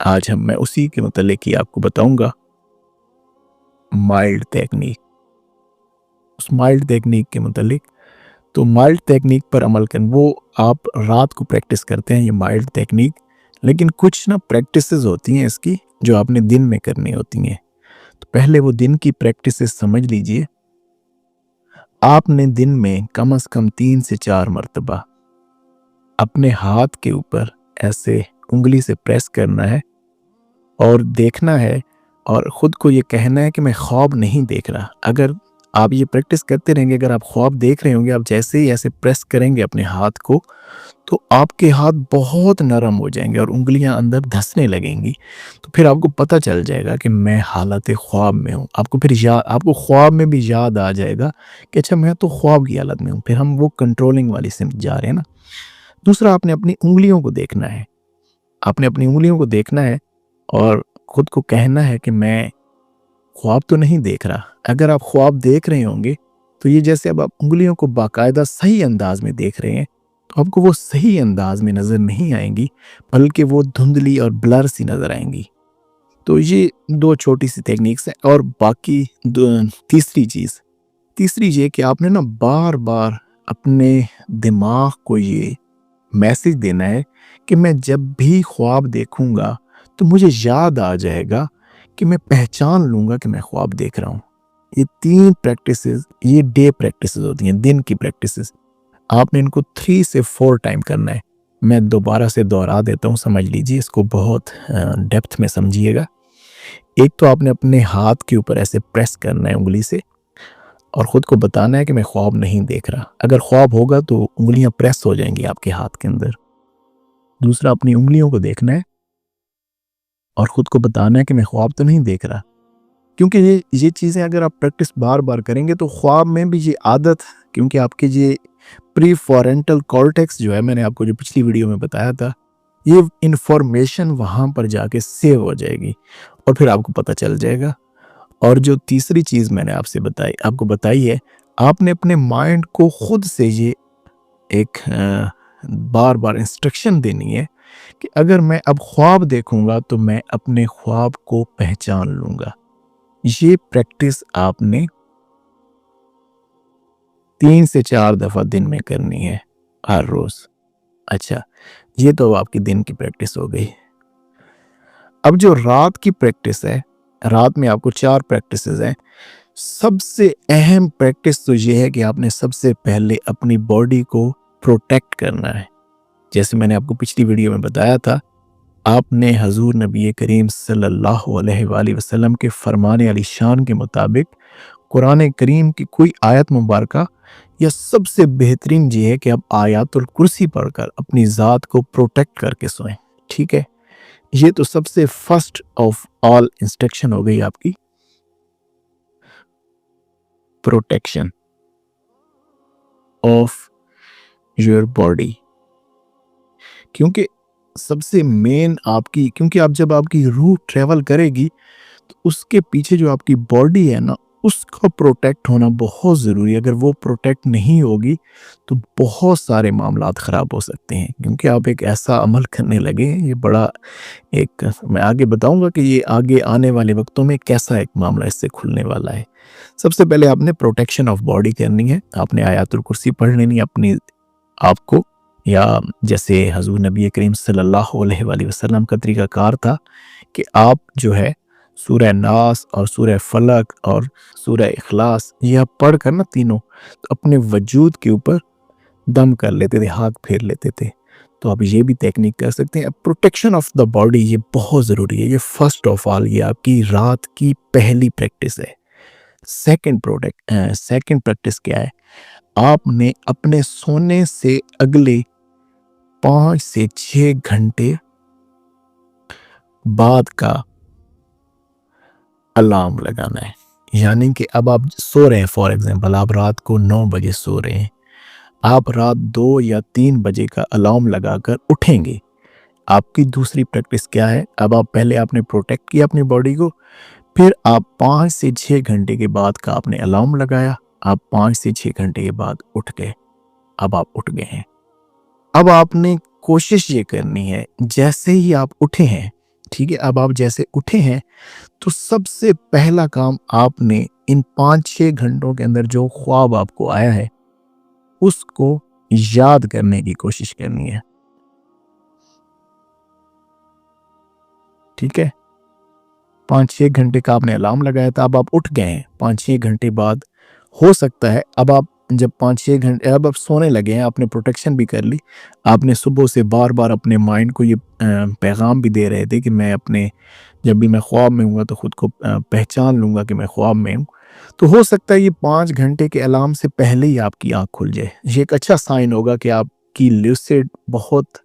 آج میں اسی کے متعلق ہی آپ کو بتاؤں گا، مائلڈ ٹیکنیک، اس مائلڈ ٹیکنیک کے متعلق۔ تو مائلڈ ٹیکنیک پر عمل کریں، وہ آپ رات کو پریکٹس کرتے ہیں یہ مائلڈ ٹیکنیک، لیکن کچھ پریکٹسز ہوتی ہیں اس کی جو آپ نے دن میں کرنی ہوتی ہیں۔ تو پہلے وہ دن کی پریکٹسز سمجھ لیجئے۔ آپ نے دن میں کم از کم 3 سے 4 مرتبہ اپنے ہاتھ کے اوپر ایسے انگلی سے پریس کرنا ہے اور دیکھنا ہے، اور خود کو یہ کہنا ہے کہ میں خواب نہیں دیکھ رہا۔ اگر آپ یہ پریکٹس کرتے رہیں گے، اگر آپ خواب دیکھ رہے ہوں گے، آپ جیسے ہی ایسے پریس کریں گے اپنے ہاتھ کو، تو آپ کے ہاتھ بہت نرم ہو جائیں گے اور انگلیاں اندر دھسنے لگیں گی۔ تو پھر آپ کو پتہ چل جائے گا کہ میں حالت خواب میں ہوں۔ آپ کو پھر آپ کو خواب میں بھی یاد آ جائے گا کہ اچھا میں تو خواب کی حالت میں ہوں۔ پھر ہم وہ کنٹرولنگ والی سمت جا رہے ہیں نا۔ دوسرا، آپ نے اپنی انگلیوں کو دیکھنا ہے، آپ نے اپنی انگلیوں کو دیکھنا ہے اور خود کو کہنا ہے کہ میں خواب تو نہیں دیکھ رہا۔ اگر آپ خواب دیکھ رہے ہوں گے تو یہ جیسے اب آپ انگلیوں کو باقاعدہ صحیح انداز میں دیکھ رہے ہیں، تو آپ کو وہ صحیح انداز میں نظر نہیں آئیں گی، بلکہ وہ دھندلی اور بلر سی نظر آئیں گی۔ تو یہ 2 چھوٹی سی ٹیکنیکس ہیں۔ اور باقی تیسری یہ کہ آپ نے بار بار اپنے دماغ کو یہ میسج دینا ہے کہ میں جب بھی خواب دیکھوں گا تو مجھے یاد آ جائے گا کہ میں پہچان لوں گا کہ میں خواب دیکھ رہا ہوں۔ یہ 3 پریکٹسز، یہ ڈے پریکٹسز ہوتی ہیں، دن کی پریکٹسز۔ آپ نے ان کو 3 سے 4 ٹائم کرنا ہے۔ میں دوبارہ سے دوہرا دیتا ہوں، سمجھ لیجیے، اس کو بہت ڈیپتھ میں سمجھیے گا۔ ایک تو آپ نے اپنے ہاتھ کے اوپر ایسے پریس کرنا ہے انگلی سے، اور خود کو بتانا ہے کہ میں خواب نہیں دیکھ رہا۔ اگر خواب ہوگا تو انگلیاں پریس ہو جائیں گی آپ کے ہاتھ کے اندر۔ دوسرا، اپنی انگلیوں کو دیکھنا ہے اور خود کو بتانا ہے کہ میں خواب تو نہیں دیکھ رہا۔ کیونکہ یہ چیزیں اگر آپ پریکٹس بار بار کریں گے تو خواب میں بھی یہ عادت، کیونکہ آپ کے یہ پری فورینٹل کارٹیکس جو ہے، میں نے آپ کو جو پچھلی ویڈیو میں بتایا تھا، یہ انفارمیشن وہاں پر جا کے سیو ہو جائے گی اور پھر آپ کو پتہ چل جائے گا۔ اور جو تیسری چیز میں نے آپ کو بتائی ہے، آپ نے اپنے مائنڈ کو خود سے یہ ایک بار بار انسٹرکشن دینی ہے کہ اگر میں اب خواب دیکھوں گا تو میں اپنے خواب کو پہچان لوں گا۔ یہ پریکٹس آپ نے 3 سے 4 دفعہ دن میں کرنی ہے، ہر روز۔ اچھا، یہ تو آپ کی دن کی پریکٹس ہو گئی۔ اب جو رات کی پریکٹس ہے، رات میں آپ کو 4 پریکٹسز ہیں۔ سب سے اہم پریکٹس تو یہ ہے کہ آپ نے سب سے پہلے اپنی باڈی کو پروٹیکٹ کرنا ہے۔ جیسے میں نے آپ کو پچھلی ویڈیو میں بتایا تھا، آپ نے حضور نبی کریم صلی اللہ علیہ وآلہ وسلم کے فرمان علی شان کے مطابق قرآن کریم کی کوئی آیت مبارکہ یا سب سے بہترین یہ ہے کہ آپ آیات الکرسی پڑھ کر اپنی ذات کو پروٹیکٹ کر کے سوئیں۔ ٹھیک ہے، یہ تو سب سے فرسٹ آف آل انسٹرکشن ہو گئی آپ کی، پروٹیکشن آف یور باڈی۔ کیونکہ سب سے مین کیونکہ جب آپ کی روح ٹریول کرے گی تو اس کے پیچھے جو آپ کی باڈی ہے نا، اس کا پروٹیکٹ ہونا بہت ضروری ہے۔ اگر وہ پروٹیکٹ نہیں ہوگی تو بہت سارے معاملات خراب ہو سکتے ہیں، کیونکہ آپ ایک ایسا عمل کرنے لگے، یہ بڑا میں آگے بتاؤں گا کہ یہ آگے آنے والے وقتوں میں کیسا ایک معاملہ اس سے کھلنے والا ہے۔ سب سے پہلے آپ نے پروٹیکشن آف باڈی کرنی ہے۔ آپ نے آیات الکرسی پڑھ لینی اپنی آپ کو، یا جیسے حضور نبی کریم صلی اللہ علیہ وآلہ وسلم کا طریقہ کار تھا کہ آپ جو ہے سورہ ناس اور سورہ فلق اور سورہ اخلاص یہ آپ پڑھ کر تینوں اپنے وجود کے اوپر دم کر لیتے تھے، ہاتھ پھیر لیتے تھے۔ تو آپ یہ بھی ٹیکنیک کر سکتے ہیں۔ پروٹیکشن آف دا باڈی یہ بہت ضروری ہے، یہ فرسٹ آف آل، یہ آپ کی رات کی پہلی پریکٹس ہے۔ سیکنڈ پریکٹس کیا ہے؟ آپ نے اپنے سونے سے اگلے 5 سے 6 گھنٹے بعد کا الارم لگانا ہے۔ یعنی کہ اب آپ سو رہے ہیں، فار ایگزامپل آپ رات کو 9 بجے سو رہے ہیں، آپ رات 2 یا 3 بجے کا الارم لگا کر اٹھیں گے۔ آپ کی دوسری پریکٹس کیا ہے؟ اب آپ نے پروٹیکٹ کیا اپنی باڈی کو، پھر آپ 5 سے 6 گھنٹے کے بعد کا آپ نے الارم لگایا، آپ 5 سے 6 گھنٹے کے بعد اٹھ گئے۔ اب آپ اٹھ گئے ہیں، اب آپ نے کوشش یہ کرنی ہے جیسے ہی آپ اٹھے ہیں، ٹھیک ہے، اب آپ جیسے اٹھے ہیں تو سب سے پہلا کام آپ نے ان 5-6 گھنٹوں کے اندر جو خواب آپ کو آیا ہے اس کو یاد کرنے کی کوشش کرنی ہے. ٹھیک ہے، 5-6 گھنٹے کا آپ نے الارم لگایا تھا، اب آپ اٹھ گئے ہیں 5-6 گھنٹے بعد. ہو سکتا ہے اب آپ جب 5-6 گھنٹے اب آپ سونے لگے ہیں، آپ نے پروٹیکشن بھی کر لی، آپ نے صبح سے بار بار اپنے مائنڈ کو یہ پیغام بھی دے رہے تھے کہ میں اپنے جب بھی میں خواب میں ہوں گا تو خود کو پہچان لوں گا کہ میں خواب میں ہوں. تو ہو سکتا ہے یہ 5 گھنٹے کے الارم سے پہلے ہی آپ کی آنکھ کھل جائے. یہ ایک اچھا سائن ہوگا کہ آپ کی لیوسڈ بہت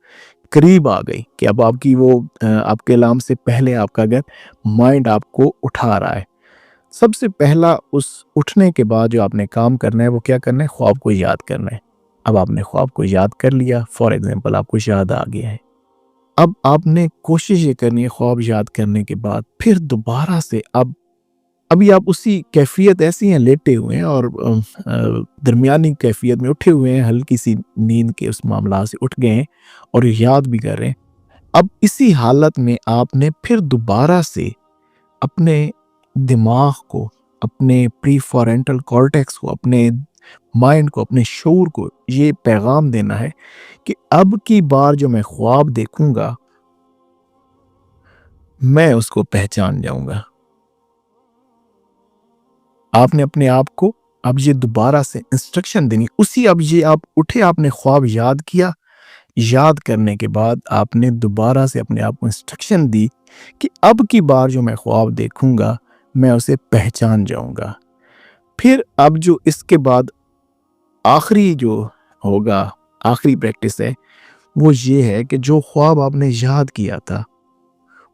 قریب آ گئی، کہ اب آپ کی وہ آپ کے الارم سے پہلے آپ کا اگر مائنڈ آپ کو اٹھا رہا ہے. سب سے پہلا اس اٹھنے کے بعد جو آپ نے کام کرنا ہے وہ کیا کرنا ہے؟ خواب کو یاد کرنا ہے. اب آپ نے خواب کو یاد کر لیا، فار ایگزامپل آپ کو یاد آ گیا ہے. اب آپ نے کوشش یہ کرنی ہے خواب یاد کرنے کے بعد پھر دوبارہ سے ابھی آپ اسی کیفیت ایسی ہیں، لیٹے ہوئے ہیں اور درمیانی کیفیت میں اٹھے ہوئے ہیں، ہلکی سی نیند کے اس معاملات سے اٹھ گئے ہیں اور یاد بھی کر رہے ہیں. اب اسی حالت میں آپ نے پھر دوبارہ سے اپنے دماغ کو، اپنے پری فورینٹل کارٹیکس کو، اپنے مائنڈ کو، اپنے شعور کو یہ پیغام دینا ہے کہ اب کی بار جو میں خواب دیکھوں گا میں اس کو پہچان جاؤں گا. آپ نے اپنے آپ کو اب یہ دوبارہ سے انسٹرکشن دینی اسی اب یہ آپ اٹھے، آپ نے خواب یاد کیا، یاد کرنے کے بعد آپ نے دوبارہ سے اپنے آپ کو انسٹرکشن دی کہ اب کی بار جو میں خواب دیکھوں گا میں اسے پہچان جاؤں گا. پھر اب جو اس کے بعد آخری جو ہوگا، آخری پریکٹس ہے وہ یہ ہے کہ جو خواب آپ نے یاد کیا تھا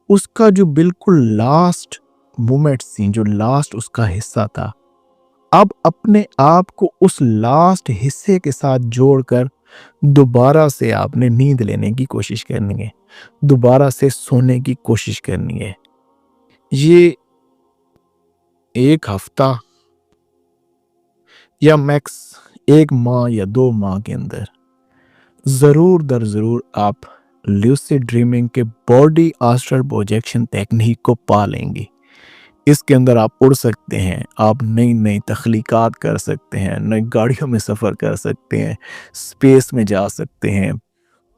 اس کا جو بالکل لاسٹ مومنٹس تھیں، جو لاسٹ اس کا حصہ تھا، اب اپنے آپ کو اس لاسٹ حصے کے ساتھ جوڑ کر دوبارہ سے آپ نے نیند لینے کی کوشش کرنی ہے، دوبارہ سے سونے کی کوشش کرنی ہے. یہ 1 ہفتہ یا میکس 1 ماہ یا 2 ماہ کے اندر ضرور در ضرور آپ لیوسڈ ڈریمنگ کے باڈی آسٹرل پروجیکشن تکنیک کو پا لیں گے. اس کے اندر آپ اڑ سکتے ہیں، آپ نئی نئی تخلیقات کر سکتے ہیں، نئی گاڑیوں میں سفر کر سکتے ہیں، اسپیس میں جا سکتے ہیں،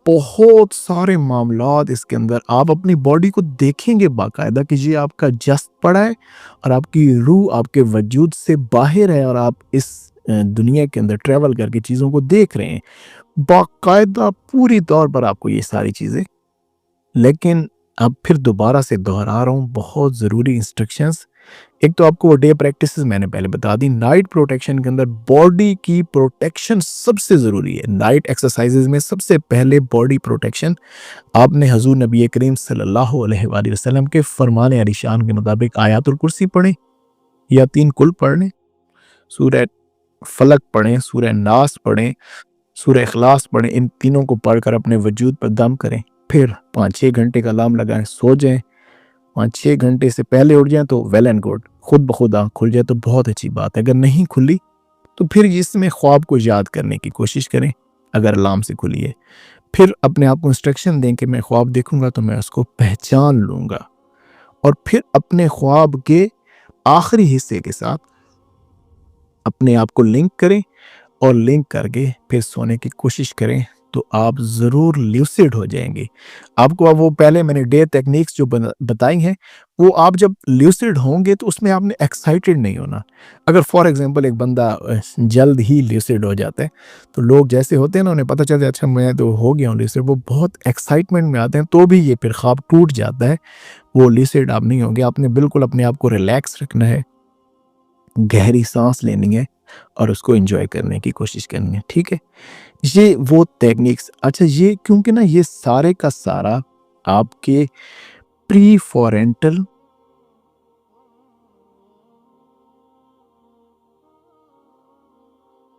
بہت سارے معاملات اس کے اندر آپ اپنی باڈی کو دیکھیں گے باقاعدہ کہ یہ آپ کا جسد پڑا ہے اور آپ کی روح آپ کے وجود سے باہر ہے اور آپ اس دنیا کے اندر ٹریول کر کے چیزوں کو دیکھ رہے ہیں باقاعدہ پوری طور پر آپ کو یہ ساری چیزیں. لیکن اب پھر دوبارہ سے دہرا رہا ہوں بہت ضروری انسٹرکشنز. ایک تو آپ کو وہ ڈے پریکٹسز میں نے پہلے بتا دی. نائٹ پروٹیکشن کے اندر باڈی کی پروٹیکشن سب سے ضروری ہے. نائٹ ایکسرسائزز میں سب سے پہلے باڈی پروٹیکشن آپ نے حضور نبی کریم صلی اللہ علیہ وآلہ وسلم کے فرمان علی شان کے مطابق آیات الکرسی پڑھیں یا 3 کل پڑھ لیں، سورہ فلق پڑھیں، سورہ ناس پڑھیں، سورہ اخلاص پڑھیں. ان تینوں کو پڑھ کر اپنے وجود پر دم کریں. پھر 5-6 گھنٹے کا الارم لگائیں، سو جائیں. 5-6 گھنٹے سے پہلے اٹھ جائیں تو ویل اینڈ گڈ، خود بخود آنکھ کھل جائے تو بہت اچھی بات ہے. اگر نہیں کھلی تو پھر اس میں خواب کو یاد کرنے کی کوشش کریں اگر الارم سے کھلی ہے. پھر اپنے آپ کو انسٹرکشن دیں کہ میں خواب دیکھوں گا تو میں اس کو پہچان لوں گا. اور پھر اپنے خواب کے آخری حصے کے ساتھ اپنے آپ کو لنک کریں اور لنک کر کے پھر سونے کی کوشش کریں تو آپ ضرور لیوسڈ ہو جائیں گے. آپ کو اب وہ پہلے میں نے ڈے ٹیکنیکس جو بتائی ہیں وہ آپ جب لیوسڈ ہوں گے تو اس میں آپ نے ایکسائٹیڈ نہیں ہونا. اگر فار ایگزامپل ایک بندہ جلد ہی لیوسڈ ہو جاتا ہے تو لوگ جیسے ہوتے ہیں نا انہیں پتہ چلتا ہے اچھا میں تو ہو گیا ہوں لیوسڈ، وہ بہت ایکسائٹمنٹ میں آتے ہیں تو بھی یہ پھر خواب ٹوٹ جاتا ہے. وہ لیوسڈ آپ نہیں ہوں گے. آپ نے بالکل اپنے آپ کو ریلیکس رکھنا ہے، گہری سانس لینی ہے اور اس کو انجوائے کرنے کی کوشش کرنی ہے. ٹھیک ہے، یہ وہ ٹیکنیکس. اچھا یہ کیونکہ نا یہ سارے کا سارا آپ کے پری فورینٹل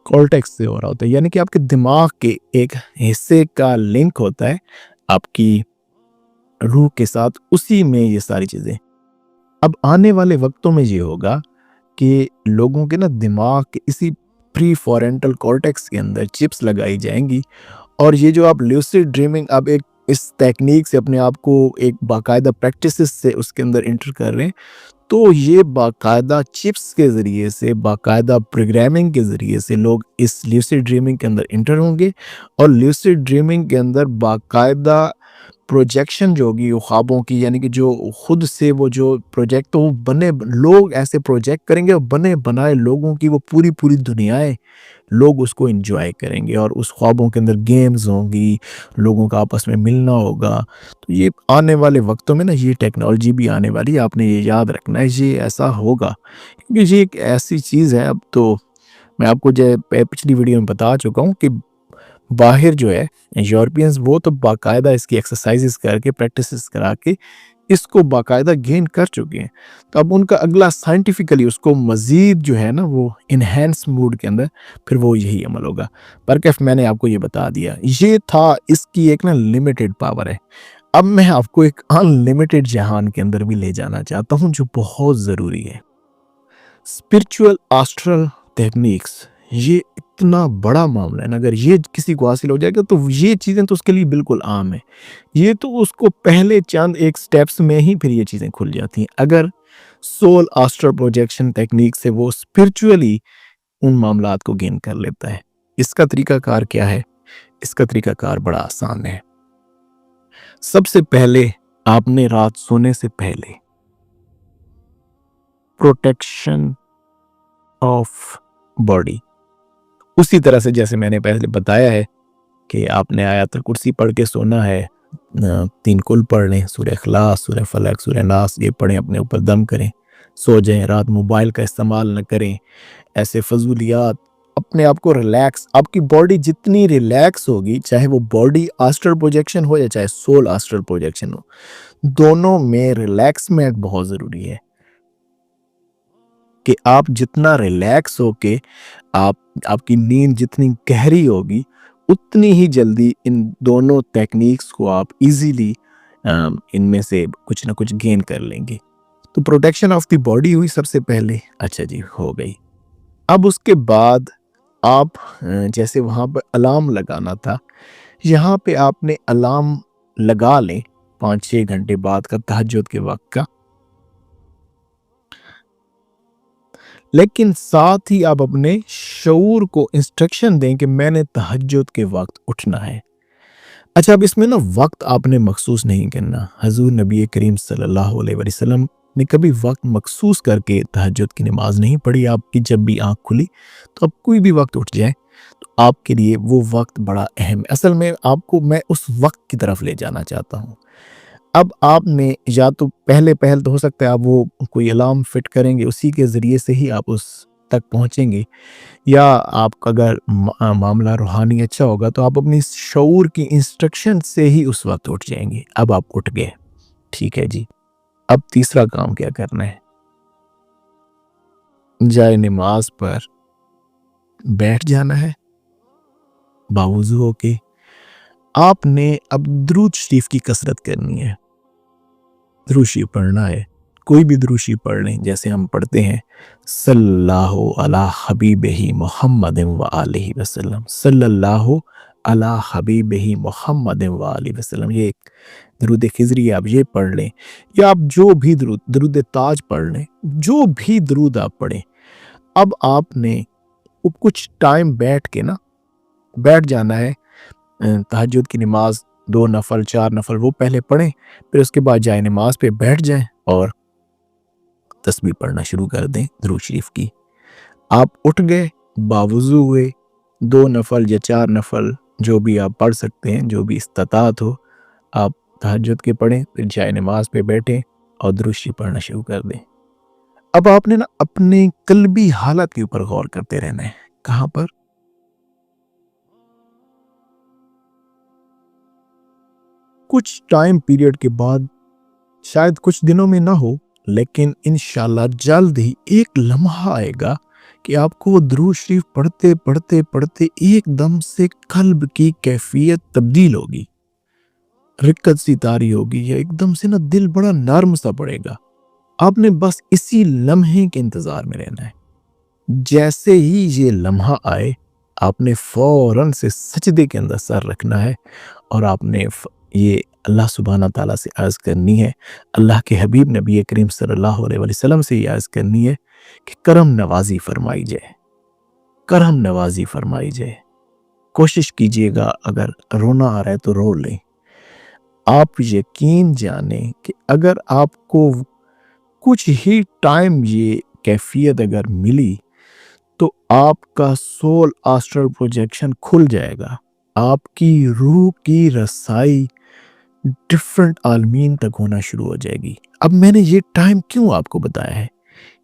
کارٹیکس سے ہو رہا ہوتا ہے، یعنی کہ آپ کے دماغ کے ایک حصے کا لنک ہوتا ہے آپ کی روح کے ساتھ، اسی میں یہ ساری چیزیں. اب آنے والے وقتوں میں یہ ہوگا کہ لوگوں کے نا دماغ کے اسی پری فورینٹل کارٹیکس کے اندر چپس لگائی جائیں گی اور یہ جو آپ لیوسڈ ڈریمنگ اب ایک اس تکنیک سے اپنے آپ کو ایک باقاعدہ پریکٹسز سے اس کے اندر انٹر کر رہے ہیں، تو یہ باقاعدہ چپس کے ذریعے سے، باقاعدہ پروگرامنگ کے ذریعے سے لوگ اس لیوسڈ ڈریمنگ کے اندر انٹر ہوں گے، اور لیوسڈ ڈریمنگ کے اندر باقاعدہ پروجیکشن جو ہوگی وہ خوابوں کی، یعنی کہ جو خود سے وہ جو پروجیکٹ، تو وہ بنے لوگ ایسے پروجیکٹ کریں گے، اور بنے بنائے لوگوں کی وہ پوری دنیائیں لوگ اس کو انجوائے کریں گے، اور اس خوابوں کے اندر گیمز ہوں گی، لوگوں کا آپس میں ملنا ہوگا۔ تو یہ آنے والے وقتوں میں نا یہ ٹیکنالوجی بھی آنے والی ہے، آپ نے یہ یاد رکھنا ہے، یہ ایسا ہوگا کیونکہ یہ ایک ایسی چیز ہے۔ اب تو میں آپ کو جو پچھلی ویڈیو میں بتا چکا ہوں کہ باہر جو ہے یورپینز وہ تو باقاعدہ اس کی ایکسرسائزز کر کے، پریکٹسز کرا کے اس کو باقاعدہ گین کر چکے ہیں، تو اب ان کا اگلا سائنٹیفکلی اس کو مزید جو ہے نا وہ انہینس موڈ کے اندر پھر وہ یہی عمل ہوگا۔ پر کیف میں نے آپ کو یہ بتا دیا، یہ تھا اس کی ایک نا لمیٹڈ پاور ہے۔ اب میں آپ کو ایک ان لمیٹڈ جہان کے اندر بھی لے جانا چاہتا ہوں جو بہت ضروری ہے۔ اسپرچول آسٹرل ٹیکنیکس، یہ اتنا بڑا معاملہ ہے نا، اگر یہ کسی کو حاصل ہو جائے گا تو یہ چیزیں تو اس کے لیے بالکل عام ہیں، یہ تو اس کو پہلے چند ایک سٹیپس میں ہی پھر یہ چیزیں کھل جاتی ہیں۔ اگر سول آسٹرل پروجیکشن ٹیکنیک سے وہ اسپرچولی ان معاملات کو گین کر لیتا ہے، اس کا طریقہ کار کیا ہے؟ اس کا طریقہ کار بڑا آسان ہے۔ سب سے پہلے آپ نے رات سونے سے پہلے پروٹیکشن آف باڈی، اسی طرح سے جیسے میں نے پہلے بتایا ہے کہ آپ نے آیت الکرسی پڑھ کے سونا ہے، 3 کل پڑھ لیں، سورہ اخلاص، سورہ فلق، سورہ ناس، یہ پڑھیں، اپنے اوپر دم کریں، سو جائیں، رات موبائل کا استعمال نہ کریں، ایسے فضولیات، اپنے آپ کو ریلیکس، آپ کی باڈی جتنی ریلیکس ہوگی، چاہے وہ باڈی آسٹرل پروجیکشن ہو یا چاہے سول آسٹرل پروجیکشن ہو، دونوں میں ریلیکسمنٹ بہت ضروری ہے کہ آپ جتنا ریلیکس ہو کے آپ کی نیند جتنی گہری ہوگی، اتنی ہی جلدی ان دونوں ٹیکنیکس کو آپ ایزیلی ان میں سے کچھ نہ کچھ گین کر لیں گے۔ تو پروٹیکشن آف دی باڈی ہوئی سب سے پہلے، اچھا جی ہو گئی۔ اب اس کے بعد آپ جیسے وہاں پہ الارم لگانا تھا، یہاں پہ آپ نے الارم لگا لیں 5-6 گھنٹے بعد کا تہجد کے وقت کا، لیکن ساتھ ہی آپ اپنے شعور کو انسٹرکشن دیں کہ میں نے تہجد کے وقت اٹھنا ہے۔ اچھا اب اس میں نا وقت آپ نے مخصوص نہیں کرنا، حضور نبی کریم صلی اللہ علیہ وسلم نے کبھی وقت مخصوص کر کے تہجد کی نماز نہیں پڑھی۔ آپ کی جب بھی آنکھ کھلی تو اب کوئی بھی وقت اٹھ جائے تو آپ کے لیے وہ وقت بڑا اہم ہے۔ اصل میں آپ کو میں اس وقت کی طرف لے جانا چاہتا ہوں۔ اب آپ نے یا تو پہل تو ہو سکتا ہے آپ وہ کوئی الارم فٹ کریں گے، اسی کے ذریعے سے ہی آپ اس تک پہنچیں گے، یا آپ کا اگر معاملہ روحانی اچھا ہوگا تو آپ اپنی شعور کی انسٹرکشن سے ہی اس وقت اٹھ جائیں گے۔ اب آپ اٹھ گئے، ٹھیک ہے جی۔ اب تیسرا کام کیا کرنا ہے؟ جائے نماز پر بیٹھ جانا ہے باوضو ہو کے۔ آپ نے اب درود شریف کی کثرت کرنی ہے، درود شریف پڑھنا ہے، کوئی بھی درود شریف پڑھ لیں، جیسے ہم پڑھتے ہیں صلی اللہ علی حبیبہ محمد و آلہ وسلم، صلی اللہ علی حبیبہ محمد و آلہ وسلم، یہ ایک درود خضری آپ یہ پڑھ لیں، یا آپ جو بھی درود تاج پڑھ لیں، جو بھی درود آپ پڑھیں۔ اب آپ نے کچھ ٹائم بیٹھ جانا ہے، تہجد کی نماز 2 نفل 4 نفل وہ پہلے پڑھیں، پھر اس کے بعد جائے نماز پہ بیٹھ جائیں اور تسبیح پڑھنا شروع کر دیں درود شریف کی۔ آپ اٹھ گئے، باوضو ہوئے، 2 نفل یا 4 نفل جو بھی آپ پڑھ سکتے ہیں، جو بھی استطاعت ہو آپ تہجد کے پڑھیں، پھر جائے نماز پہ بیٹھیں اور درود شریف پڑھنا شروع کر دیں۔ اب آپ نے نا اپنے قلبی حالت کے اوپر غور کرتے رہنا ہے۔ کہاں پر؟ کچھ ٹائم پیریڈ کے بعد، شاید کچھ دنوں میں نہ ہو، لیکن انشاءاللہ جلد ہی ایک لمحہ آئے گا کہ آپ کو وہ درود شریف پڑھتے پڑھتے پڑھتے ایک دم سے قلب کی کیفیت تبدیل ہوگی، رکت سی طاری ہوگی، یا ایک دم سے نا دل بڑا نرم سا پڑے گا۔ آپ نے بس اسی لمحے کے انتظار میں رہنا ہے۔ جیسے ہی یہ لمحہ آئے، آپ نے فوراً سے سجدے کے اندر سر رکھنا ہے اور آپ نے یہ اللہ سبحانہ تعالیٰ سے عرض کرنی ہے، اللہ کے حبیب نبی کریم صلی اللہ علیہ وسلم سے یہ عرض کرنی ہے کہ کرم نوازی فرمائی جائے، کرم نوازی فرمائی جائے۔ کوشش کیجئے گا اگر رونا آ رہا ہے تو رو لیں۔ آپ یقین جانیں کہ اگر آپ کو کچھ ہی ٹائم یہ کیفیت اگر ملی تو آپ کا سول آسٹرل پروجیکشن کھل جائے گا، آپ کی روح کی رسائی ڈفرنٹ عالمین تک ہونا شروع ہو جائے گی۔ اب میں نے یہ ٹائم کیوں آپ کو بتایا ہے؟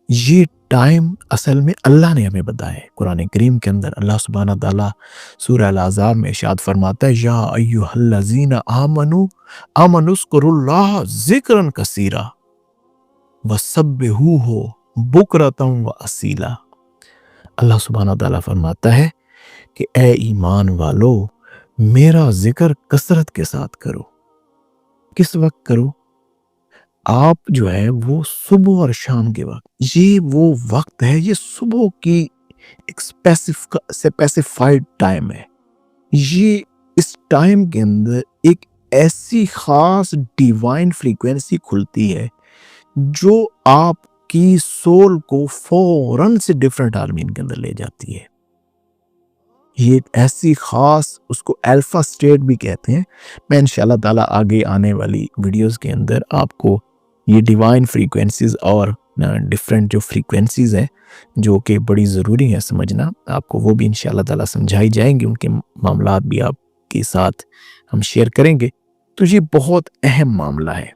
یہ ٹائم اصل میں اللہ نے ہمیں بتایا ہے۔ قرآن کریم کے اندر اللہ سبحانہ تعالیٰ سورہ الاحزاب میں ارشاد فرماتا ہے، یا ایھا الذین آمنوا اذکروا اللہ ذکرا کثیرا وسبحوہ بکرۃ واصیلا۔ اللہ سبحانہ تعالیٰ فرماتا ہے کہ اے ایمان والو میرا ذکر کثرت کے ساتھ کرو۔ کس وقت کرو؟ آپ جو ہے وہ صبح اور شام کے وقت، یہ وہ وقت ہے، یہ صبح کی ایک اسپیسیفائڈ ٹائم ہے۔ یہ اس ٹائم کے اندر ایک ایسی خاص ڈیوائن فریکوینسی کھلتی ہے جو آپ کی سول کو فوراً سے ڈیفرنٹ عالمین کے اندر لے جاتی ہے۔ یہ ایسی خاص، اس کو الفا سٹیٹ بھی کہتے ہیں۔ میں انشاءاللہ تعالیٰ آگے آنے والی ویڈیوز کے اندر آپ کو یہ ڈیوائن فریکوینسیز اور ڈیفرنٹ جو فریکوینسیز ہیں جو کہ بڑی ضروری ہیں سمجھنا، آپ کو وہ بھی انشاءاللہ تعالیٰ سمجھائی جائیں گی، ان کے معاملات بھی آپ کے ساتھ ہم شیئر کریں گے۔ تو یہ بہت اہم معاملہ ہے۔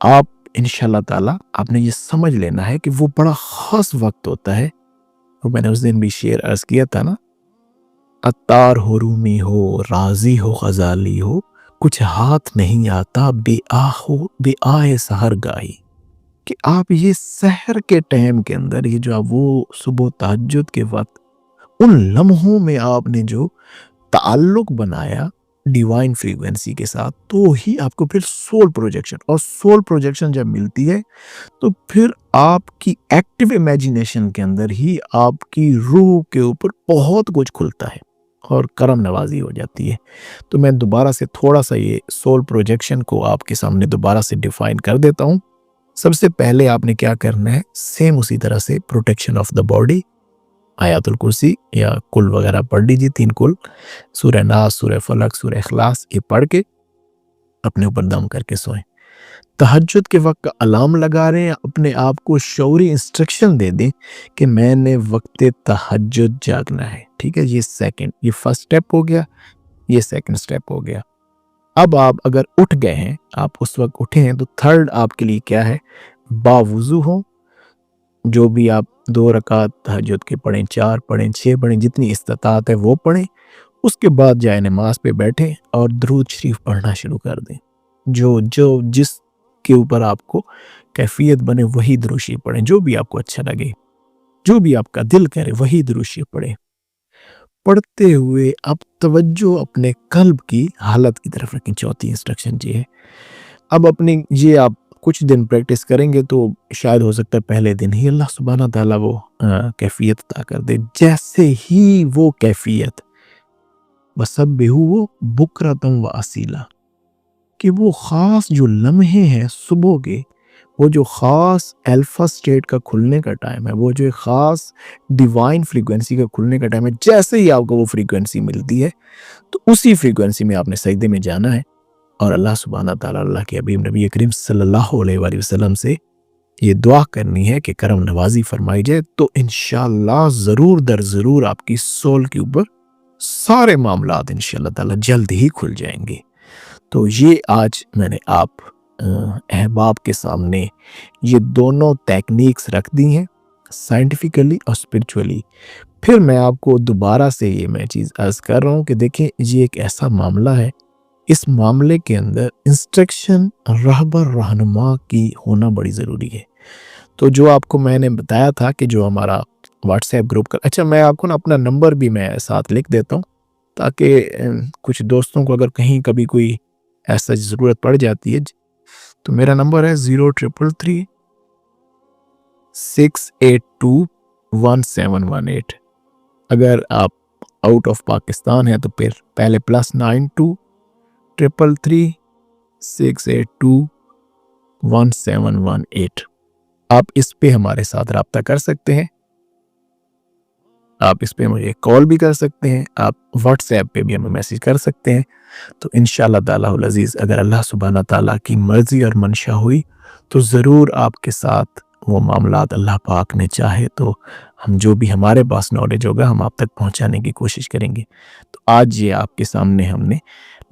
آپ انشاءاللہ تعالیٰ آپ نے یہ سمجھ لینا ہے کہ وہ بڑا خاص وقت ہوتا ہے، اور میں نے اس دن بھی شعر عرض کیا تھا نا، عطار ہو رومی ہو رازی ہو غزالی ہو، کچھ ہاتھ نہیں آتا بے آہ سحر گاہی، کہ آپ یہ سحر کے ٹائم کے اندر، یہ جو آپ وہ صبح تہجد کے وقت ان لمحوں میں آپ نے جو تعلق بنایا ڈیوائن فریکوینسی کے ساتھ، تو ہی آپ کو پھر سول پروجیکشن، اور سول پروجیکشن جب ملتی ہے تو پھر آپ کی ایکٹیو امیجینیشن کے اندر ہی آپ کی روح کے اوپر بہت کچھ کھلتا ہے اور کرم نوازی ہو جاتی ہے۔ تو میں دوبارہ سے تھوڑا سا یہ سول پروجیکشن کو آپ کے سامنے دوبارہ سے ڈیفائن کر دیتا ہوں۔ سب سے پہلے آپ نے کیا کرنا ہے، سیم اسی طرح سے پروٹیکشن آف دا باڈی، آیات الکرسی یا کل وغیرہ پڑھ لیجیے، 3 کل، سورہ ناس، سورہ فلق، سورہ اخلاص، یہ پڑھ کے اپنے اوپر دم کر کے سوئیں۔ تہجد کے وقت کا الارم لگا رہے ہیں، اپنے آپ کو شعوری انسٹرکشن دے دیں کہ میں نے وقت تہجد جاگنا ہے، ٹھیک ہے؟ یہ فرسٹ سٹیپ ہو گیا، یہ سیکنڈ سٹیپ ہو گیا۔ اب آپ اگر اٹھ گئے ہیں، آپ اس وقت اٹھے ہیں، تو تھرڈ آپ کے لیے کیا ہے، باوضو ہو، جو بھی آپ 2 رکعت تہجد کے پڑھیں، 4 پڑھیں، 6 پڑھیں، جتنی استطاعت ہے وہ پڑھیں۔ اس کے بعد جائے نماز پہ بیٹھیں اور درود شریف پڑھنا شروع کر دیں۔ جس کے اوپر آپ کو کیفیت بنے وہی درود شریف پڑھیں، جو بھی آپ کو اچھا لگے، جو بھی آپ کا دل کرے وہی درود شریف پڑھیں۔ پڑھتے ہوئے آپ توجہ اپنے قلب کی حالت کی طرف رکھیں، چوتھی انسٹرکشن یہ ہے۔ اب اپنی یہ آپ کچھ دن پریکٹس کریں گے تو شاید ہو سکتا ہے پہلے دن ہی اللہ سبحانہ تعالیٰ وہ کیفیت عطا کر دے۔ جیسے ہی وہ کیفیت وَسَبِّحُوهُ بُكْرَةً وَأَصِيلًا، کہ وہ خاص جو لمحے ہیں صبح کے، وہ جو خاص الفا سٹیٹ کا کھلنے کا ٹائم ہے، وہ جو خاص ڈیوائن فریکوینسی کا کھلنے کا ٹائم ہے، جیسے ہی آپ کو وہ فریکوینسی ملتی ہے تو اسی فریکوینسی میں آپ نے سجدے میں جانا ہے اور اللہ سبحانہ تعالیٰ، اللہ کے حبیب نبی کریم صلی اللہ علیہ وآلہ وسلم سے یہ دعا کرنی ہے کہ کرم نوازی فرمائی جائے، تو انشاءاللہ ضرور در ضرور آپ کی سول کے اوپر سارے معاملات انشاءاللہ تعالیٰ جلد ہی کھل جائیں گے۔ تو یہ آج میں نے آپ احباب کے سامنے یہ دونوں ٹیکنیکس رکھ دی ہیں، سائنٹیفکلی اور اسپرچولی۔ پھر میں آپ کو دوبارہ سے یہ میں چیز عرض کر رہا ہوں کہ دیکھیں یہ ایک ایسا معاملہ ہے، اس معاملے کے اندر انسٹرکشن رہبر رہنما کی ہونا بڑی ضروری ہے۔ تو جو آپ کو میں نے بتایا تھا کہ جو ہمارا واٹس ایپ گروپ کا، اچھا میں آپ کو نا اپنا نمبر بھی میں ساتھ لکھ دیتا ہوں تاکہ کچھ دوستوں کو اگر کہیں کبھی کوئی ایسا ضرورت پڑ جاتی ہے، تو میرا نمبر ہے 0333-682-1718۔ اگر آپ آؤٹ آف پاکستان ہیں تو پھر پہلے +92-333 6821718। آپ اس پہ ہمارے ساتھ رابطہ کر سکتے ہیں، آپ اس پہ مجھے کال بھی کر سکتے ہیں، آپ واٹس ایپ پہ بھی ہمیں میسیج کر سکتے ہیں۔ تو انشاءاللہ تعالیٰ العزیز اگر اللہ سبحانہ تعالیٰ کی مرضی اور منشا ہوئی تو ضرور آپ کے ساتھ وہ معاملات اللہ پاک نے چاہے تو ہم جو بھی ہمارے پاس نالج ہوگا ہم آپ تک پہنچانے کی کوشش کریں گے۔ تو آج یہ آپ کے سامنے ہم نے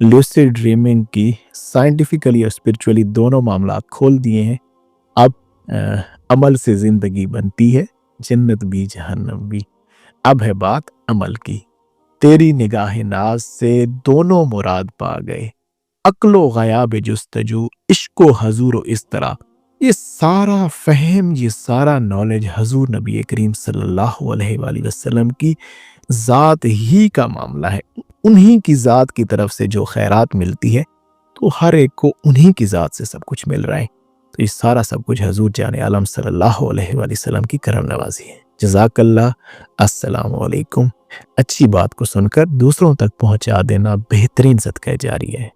لوسیڈ ڈریمنگ کی سائنٹیفکلی اور اسپرچولی دونوں معاملات کھول دیے ہیں۔ اب عمل سے زندگی بنتی ہے، جنت بھی جہنم بھی، اب ہے بات عمل کی۔ تیری نگاہ ناز سے دونوں مراد پا گئے، عقل و غیاب جستجو، عشق و حضور و اضطراب۔ یہ سارا فہم، یہ سارا نالج حضور نبی کریم صلی اللہ علیہ وآلہ وسلم کی ذات ہی کا معاملہ ہے۔ انہی کی ذات کی طرف سے جو خیرات ملتی ہے تو ہر ایک کو انہی کی ذات سے سب کچھ مل رہا ہے۔ تو یہ سارا سب کچھ حضور جان عالم صلی اللہ علیہ وآلہ وسلم کی کرم نوازی ہے۔ جزاک اللہ۔ السلام علیکم۔ اچھی بات کو سن کر دوسروں تک پہنچا دینا بہترین صدقہ جاری ہے۔